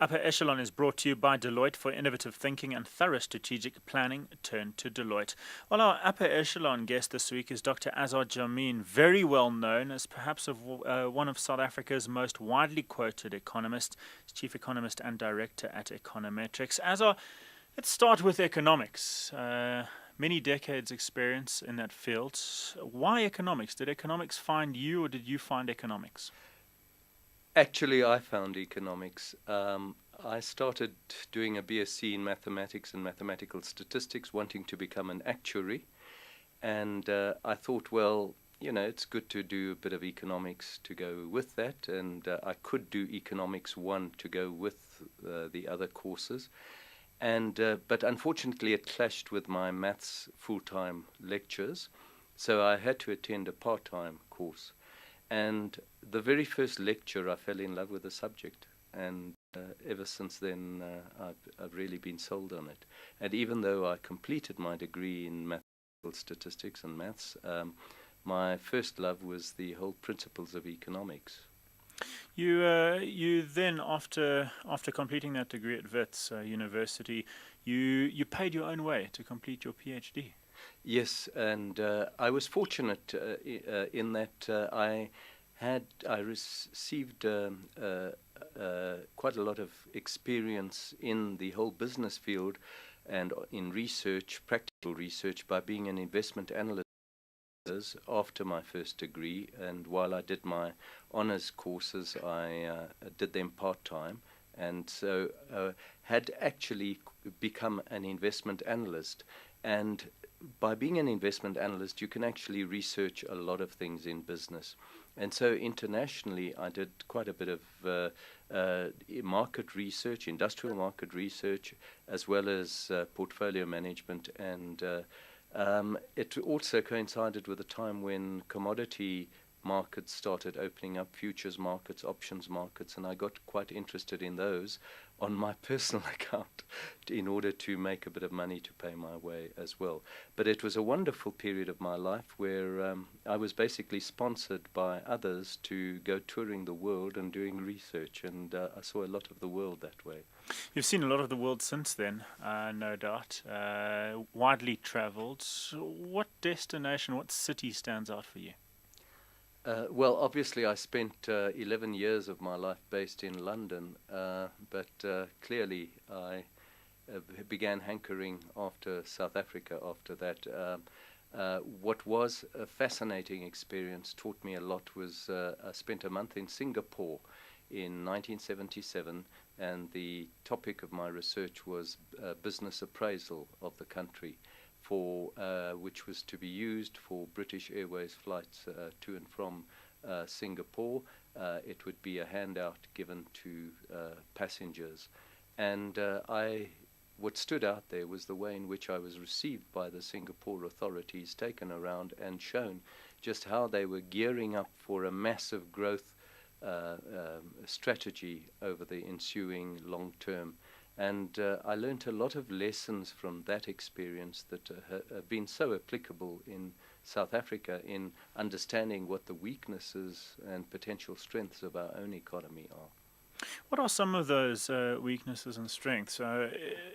Upper Echelon is brought to you by Deloitte for innovative thinking and thorough strategic planning. Turn to Deloitte. Well, our Upper Echelon guest this week is Dr. Azar Jammine, very well known as perhaps one of South Africa's most widely quoted economists, chief economist and director at Econometrix. Azar, let's start with economics. Many decades experience in that field. Why economics? Did economics find you or did you find economics? Actually, I found economics. I started doing a BSc in mathematics and mathematical statistics, wanting to become an actuary. And I thought, well, it's good to do a bit of economics to go with that. And I could do Economics 1 to go with the other courses. But unfortunately, it clashed with my maths full-time lectures. So I had to attend a part-time course. And the very first lecture, I fell in love with the subject. And ever since then, I've really been sold on it. And even though I completed my degree in mathematical statistics and maths, my first love was the whole principles of economics. You then, after completing that degree at Wits University, you paid your own way to complete your PhD. Yes, and I was fortunate in that I received quite a lot of experience in the whole business field and in research, practical research, by being an investment analyst after my first degree. And while I did my honors courses, I did them part-time, and so had actually become an investment analyst. And by being an investment analyst, you can actually research a lot of things in business. And so internationally, I did quite a bit of market research, industrial market research, as well as portfolio management. And it also coincided with a time when commodity markets started opening up, futures markets, options markets, and I got quite interested in those on my personal account in order to make a bit of money to pay my way as well. But it was a wonderful period of my life where I was basically sponsored by others to go touring the world and doing research, and I saw a lot of the world that way. You've seen a lot of the world since then, no doubt. Widely travelled. What destination, what city stands out for you? Well, obviously I spent 11 years of my life based in London, but clearly I began hankering after South Africa after that. What was a fascinating experience, taught me a lot, was I spent a month in Singapore in 1977, and the topic of my research was business appraisal of the country, which was to be used for British Airways flights to and from Singapore. It would be a handout given to passengers. And what stood out there was the way in which I was received by the Singapore authorities, taken around and shown just how they were gearing up for a massive growth strategy over the ensuing long term. And I learned a lot of lessons from that experience that have been so applicable in South Africa in understanding what the weaknesses and potential strengths of our own economy are. What are some of those weaknesses and strengths?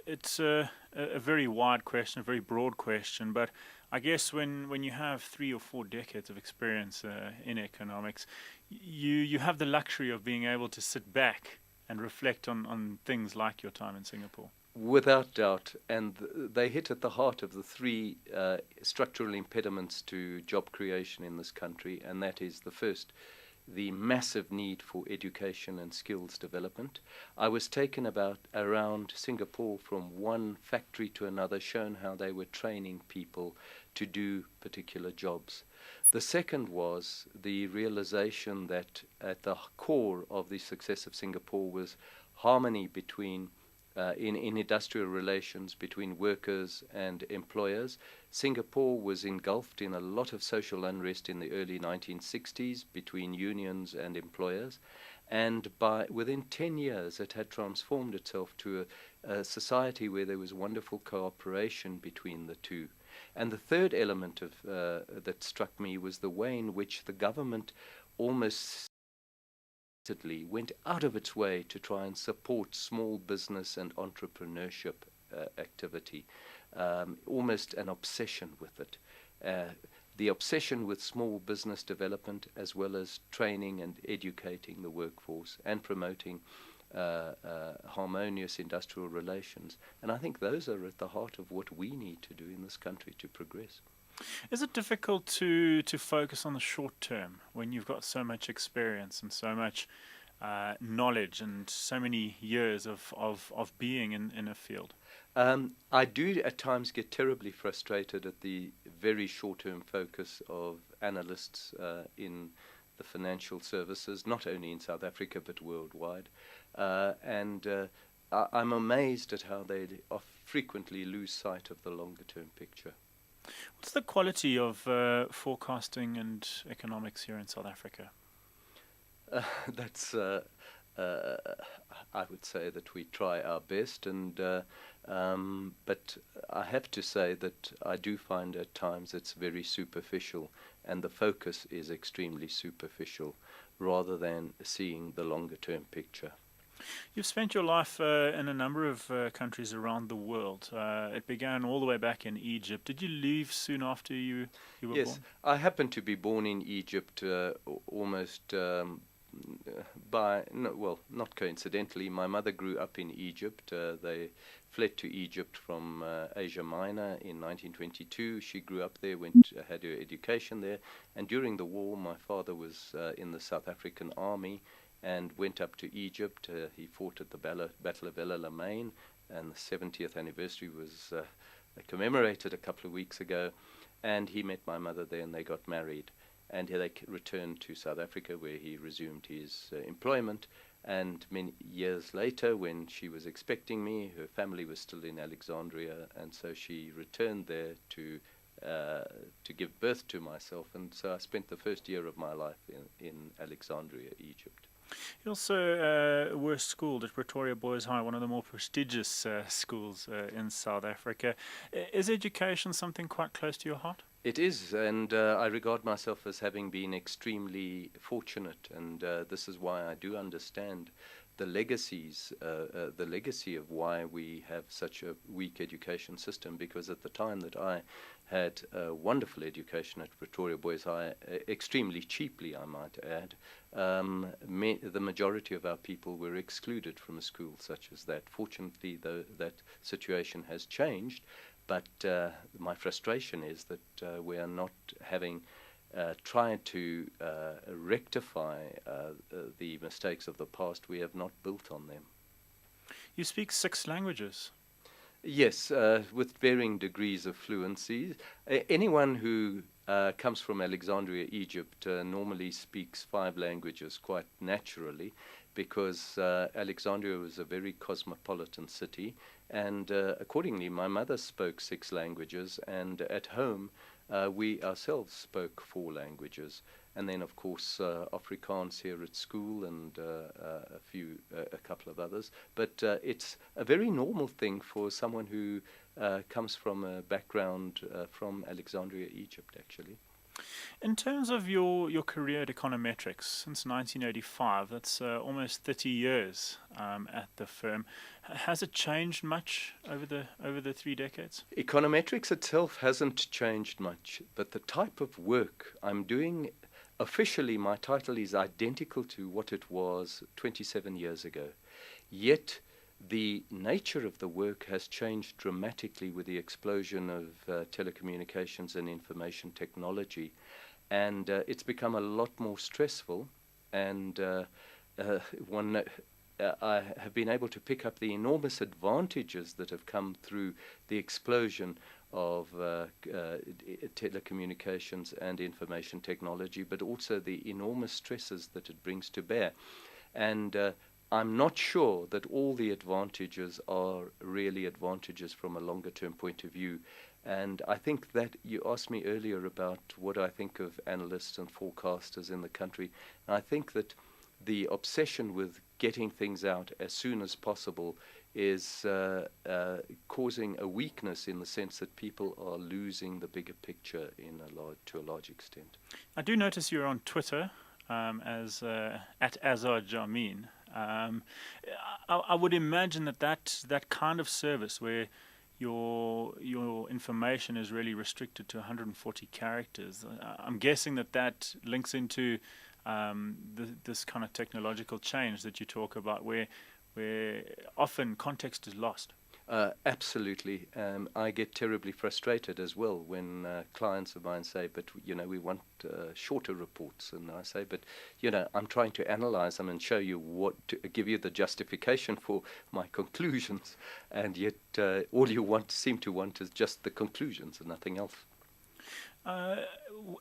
It's a very wide question, a very broad question, but I guess when you have 3 or 4 decades of experience in economics, you have the luxury of being able to sit back and reflect on things like your time in Singapore. Without doubt, and they hit at the heart of the 3 structural impediments to job creation in this country, and that is the first, the massive need for education and skills development. I was taken around Singapore from one factory to another, shown how they were training people to do particular jobs. The second was the realization that at the core of the success of Singapore was harmony between in industrial relations between workers and employers. Singapore was engulfed in a lot of social unrest in the early 1960s between unions and employers, and within 10 years it had transformed itself to a society where there was wonderful cooperation between the two. And the third element that struck me was the way in which the government almost went out of its way to try and support small business and entrepreneurship activity, almost an obsession with it. The obsession with small business development, as well as training and educating the workforce and promoting harmonious industrial relations. And I think those are at the heart of what we need to do in this country to progress. Is it difficult to focus on the short term when you've got so much experience and so much knowledge and so many years of being in a field? I do at times get terribly frustrated at the very short-term focus of analysts in the financial services, not only in South Africa but worldwide. I'm amazed at how they frequently lose sight of the longer-term picture. What's the quality of forecasting and economics here in South Africa? That's I would say that we try our best, but I have to say that I do find at times it's very superficial, and the focus is extremely superficial rather than seeing the longer-term picture. You've spent your life in a number of countries around the world. It began all the way back in Egypt. Did you leave soon after you were born? Yes, I happened to be born in Egypt almost not coincidentally. My mother grew up in Egypt. They fled to Egypt from Asia Minor in 1922. She grew up there, had her education there, and during the war my father was in the South African Army and went up to Egypt. He fought at the Battle of El Alamein, and the 70th anniversary was commemorated a couple of weeks ago, and he met my mother there and they got married. And they returned to South Africa, where he resumed his employment. And many years later, when she was expecting me, her family was still in Alexandria, and so she returned there to give birth to myself. And so I spent the first year of my life in Alexandria, Egypt. You also were schooled at Pretoria Boys High, one of the more prestigious schools in South Africa. Is education something quite close to your heart? It is, and I regard myself as having been extremely fortunate, and this is why I do understand the legacy of why we have such a weak education system, because at the time that I had a wonderful education at Pretoria Boys High, extremely cheaply I might add, the majority of our people were excluded from a school such as that. Fortunately, that situation has changed, but my frustration is that we are not having tried to rectify the mistakes of the past. We have not built on them. You speak 6 languages. Yes, with varying degrees of fluency. Anyone who comes from Alexandria, Egypt, normally speaks 5 languages quite naturally, because Alexandria was a very cosmopolitan city, and accordingly my mother spoke 6 languages, and at home we ourselves spoke 4 languages, and then of course Afrikaans here at school, and a couple of others. But it's a very normal thing for someone who comes from a background from Alexandria, Egypt, actually. In terms of your career at Econometrix since 1985, that's almost 30 years at the firm. Has it changed much over the 3 decades? Econometrix itself hasn't changed much, but the type of work I'm doing, officially my title is identical to what it was 27 years ago. Yet the nature of the work has changed dramatically with the explosion of telecommunications and information technology, and it's become a lot more stressful, and I have been able to pick up the enormous advantages that have come through the explosion of telecommunications and information technology, but also the enormous stresses that it brings to bear. And I'm not sure that all the advantages are really advantages from a longer term point of view. And I think that you asked me earlier about what I think of analysts and forecasters in the country. And I think that the obsession with getting things out as soon as possible is causing a weakness, in the sense that people are losing the bigger picture to a large extent. I do notice you're on Twitter. as at Azar Jammine. I would imagine that kind of service where your information is really restricted to 140 characters. I'm guessing that links into this kind of technological change that you talk about, where often context is lost. Absolutely. I get terribly frustrated as well when clients of mine say, but, we want shorter reports. And I say, but, I'm trying to analyze them and show you to give you the justification for my conclusions. And yet all you seem to want is just the conclusions and nothing else.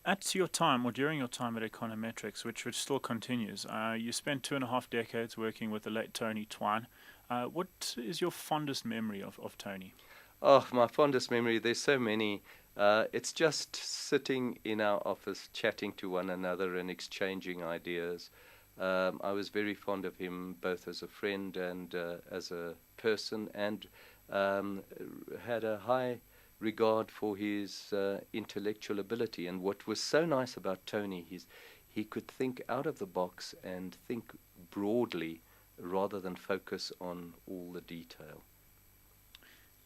At your time, or during your time at Econometrix, which still continues, you spent 2.5 decades working with the late Tony Twine. What is your fondest memory of Tony? Oh, my fondest memory, there's so many. It's just sitting in our office, chatting to one another and exchanging ideas. I was very fond of him, both as a friend and as a person, and had a high regard for his intellectual ability. And what was so nice about Tony is he could think out of the box and think broadly rather than focus on all the detail.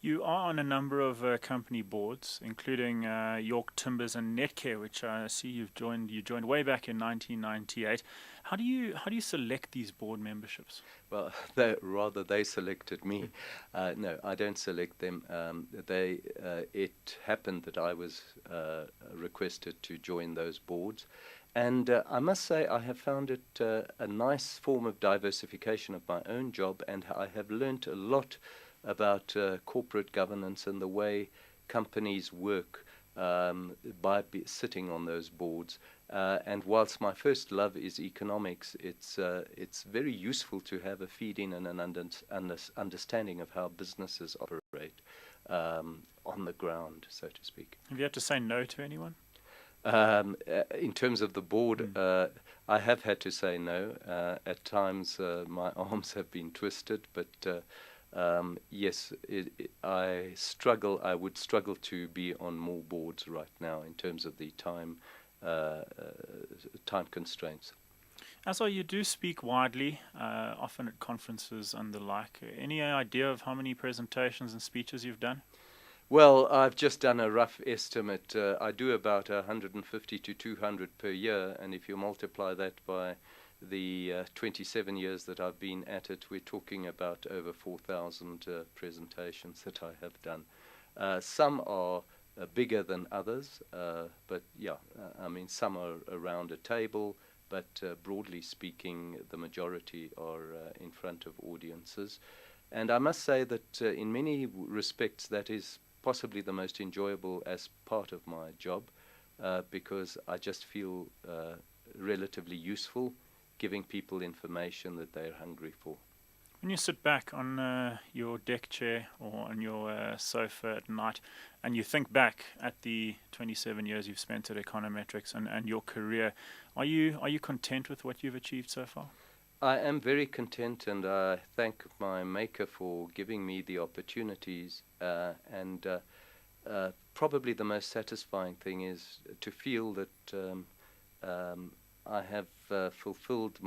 You are on a number of company boards, including York Timbers and Netcare, which I see you've joined. You joined way back in 1998. How do you select these board memberships? Well, they selected me. No, I don't select them. It happened that I was requested to join those boards. And I must say I have found it a nice form of diversification of my own job, and I have learnt a lot about corporate governance and the way companies work by sitting on those boards. And whilst my first love is economics, it's very useful to have a feed-in and an understanding of how businesses operate on the ground, so to speak. Have you had to say no to anyone? In terms of the board, I have had to say no. At times my arms have been twisted, but yes, I would struggle to be on more boards right now in terms of the time constraints. Azar, you do speak widely, often at conferences and the like. Any idea of how many presentations and speeches you've done? Well, I've just done a rough estimate. I do about 150 to 200 per year, and if you multiply that by the 27 years that I've been at it, we're talking about over 4,000 presentations that I have done. Some are bigger than others, but yeah, some are around a table, but broadly speaking, the majority are in front of audiences. And I must say that in many respects, that is possibly the most enjoyable as part of my job, because I just feel relatively useful, giving people information that they're hungry for. When you sit back on your deck chair or on your sofa at night and you think back at the 27 years you've spent at Econometrix and your career, are you content with what you've achieved so far? I am very content, and I thank my maker for giving me the opportunities, and probably the most satisfying thing is to feel that I have fulfilled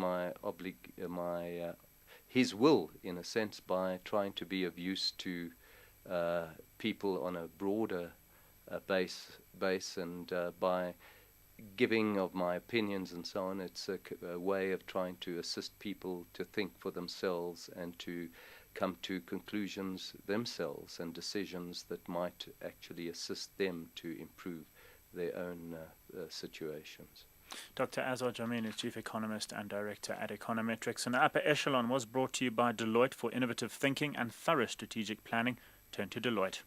his will, in a sense, by trying to be of use to people on a broader base, and by giving of my opinions and so on. It's a way of trying to assist people to think for themselves and to come to conclusions themselves and decisions that might actually assist them to improve their own situations. Dr. Azar Jammine is Chief Economist and Director at Econometrix. And the Upper Echelon was brought to you by Deloitte for innovative thinking and thorough strategic planning. Turn to Deloitte.